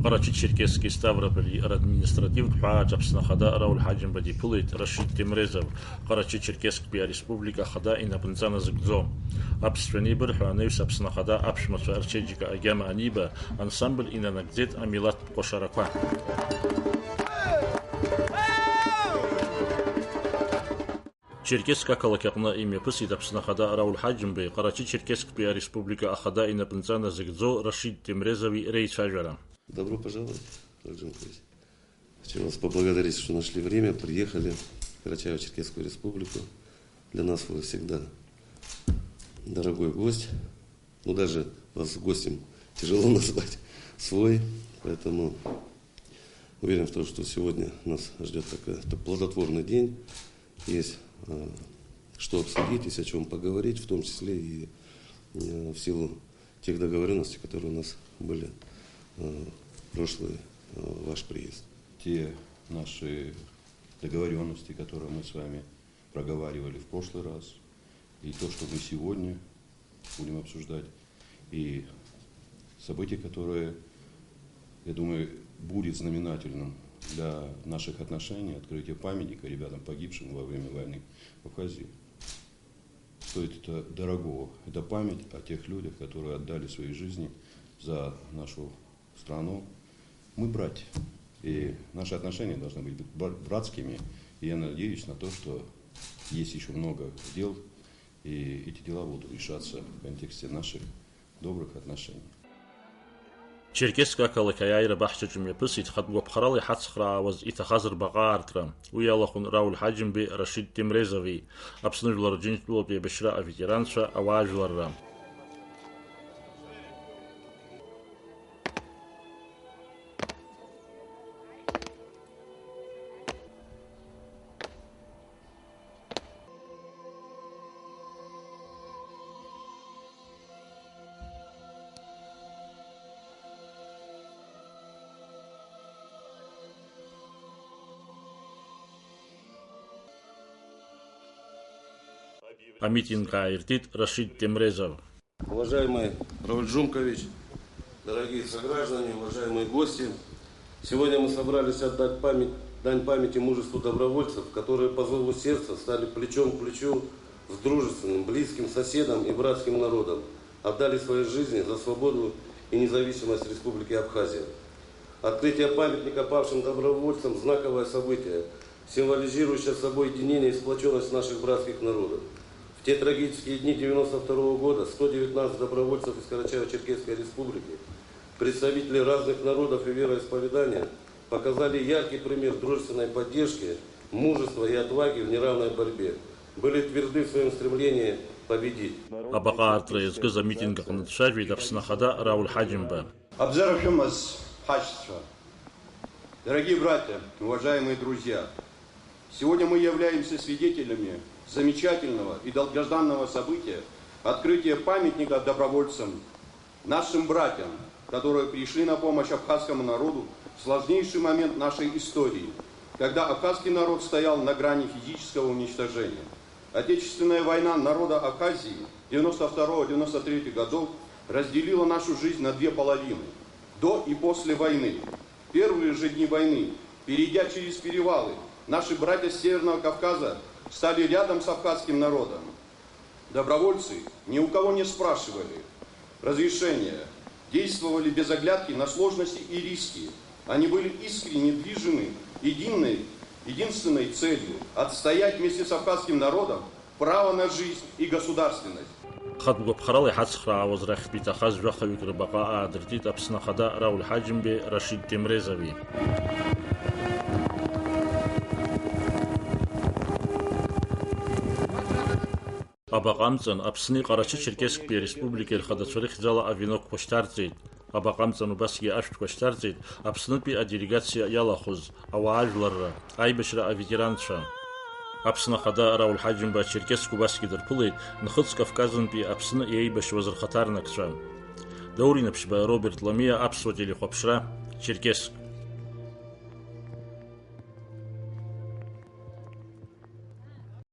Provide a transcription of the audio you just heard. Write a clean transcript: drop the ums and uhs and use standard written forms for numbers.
Карачи-Черкесский Ставрополь административ Пхаджа Пснахада Рауль Хаджим Бадипулит Рашид Темрезов Карачи-Черкесская республика Хада и Напнцана Згдзо Абсфени Бурханевс Пснахада Апшмаса Арчеджика Агяма Аниба ансамбль и Нанагдзет Амилат Кошараква. Черкесска калакяқна имя пысит Пснахада Рауль Хаджим Бе Карачи-Черкесская республика Ахада и Напнцана Згдзо Рашид Темрезови Рейчажара. Добро пожаловать, Раджим. Хочу вас поблагодарить, что нашли время, приехали в Карачаево-Черкесскую республику. Для нас вы всегда дорогой гость. Ну, даже вас гостем тяжело назвать свой. Поэтому уверен в том, что сегодня нас ждет такой плодотворный день. Есть что обсудить, есть о чем поговорить, в том числе и в силу тех договоренностей, которые у нас были прошлый ваш приезд. Те наши договоренности, которые мы с вами проговаривали в прошлый раз, и то, что мы сегодня будем обсуждать, и события, которые, я думаю, будет знаменательным для наших отношений, открытие памятника ребятам, погибшим во время войны в Абхазии. Стоит это дорогого. Это память о тех людях, которые отдали свои жизни за нашу страну. Мы братья, и наши отношения должны быть братскими, и я надеюсь на то, что есть еще много дел, и эти дела будут решаться в контексте наших добрых отношений. Черкесска калакаяйра бахчачум япысит хатгу бхаралы хацхра ваз итахазр багартра уялахун Рауль Хаджим Бе Рашид Темрезови абснужлар джинсблот бешра ветеранша аважларра. А митинг аиртит Рашид Темрезов. Уважаемый Рауль Джумкович, дорогие сограждане, уважаемые гости, сегодня мы собрались отдать дань памяти мужеству добровольцев, которые по зову сердца стали плечом к плечу с дружественным, близким соседом и братским народом, отдали свои жизни за свободу и независимость Республики Абхазия. Открытие памятника павшим добровольцам – знаковое событие, символизирующее собой единение и сплоченность наших братских народов. В те трагические дни 1992 года 119 добровольцев из Карачаево-Черкесской республики, представители разных народов и вероисповедания, показали яркий пример дружественной поддержки, мужества и отваги в неравной борьбе. Были тверды в своем стремлении победить. Дорогие братья, уважаемые друзья, сегодня мы являемся свидетелями замечательного и долгожданного события открытия памятника добровольцам, нашим братьям, которые пришли на помощь абхазскому народу в сложнейший момент нашей истории, когда абхазский народ стоял на грани физического уничтожения. Отечественная война народа Абхазии 92-93 годов разделила нашу жизнь на две половины, до и после войны. В первые же дни войны, перейдя через перевалы, наши братья с Северного Кавказа стали рядом с абхазским народом. Добровольцы ни у кого не спрашивали разрешения, действовали без оглядки на сложности и риски. Они были искренне движимы единственной целью – отстоять вместе с абхазским народом право на жизнь и государственность. خطب بخرالي حسخرا وزرخ بيتخاز جوخوي كربقاء درتيت أبسنا خدا راول حاجم برشيد تمرزوي. Абакамцан Апсны Карачи-Черкесская республика Хадацурих зала Авинок Коштарцит. Абакамцан Убаски Ашт Коштарцит. Апснупи а делегация Ялахуз. Ауажларра. Айбешра а ветеранша. Апсна Хада Рауль Хаджим ба Черкеску Баски Дарпулит. Нахуц Кавказан пи Апсна и Айбеш Вазар Хатарнакша. Даурина Пшба Роберт Ламия Апсватили Хопшра. Черкесск.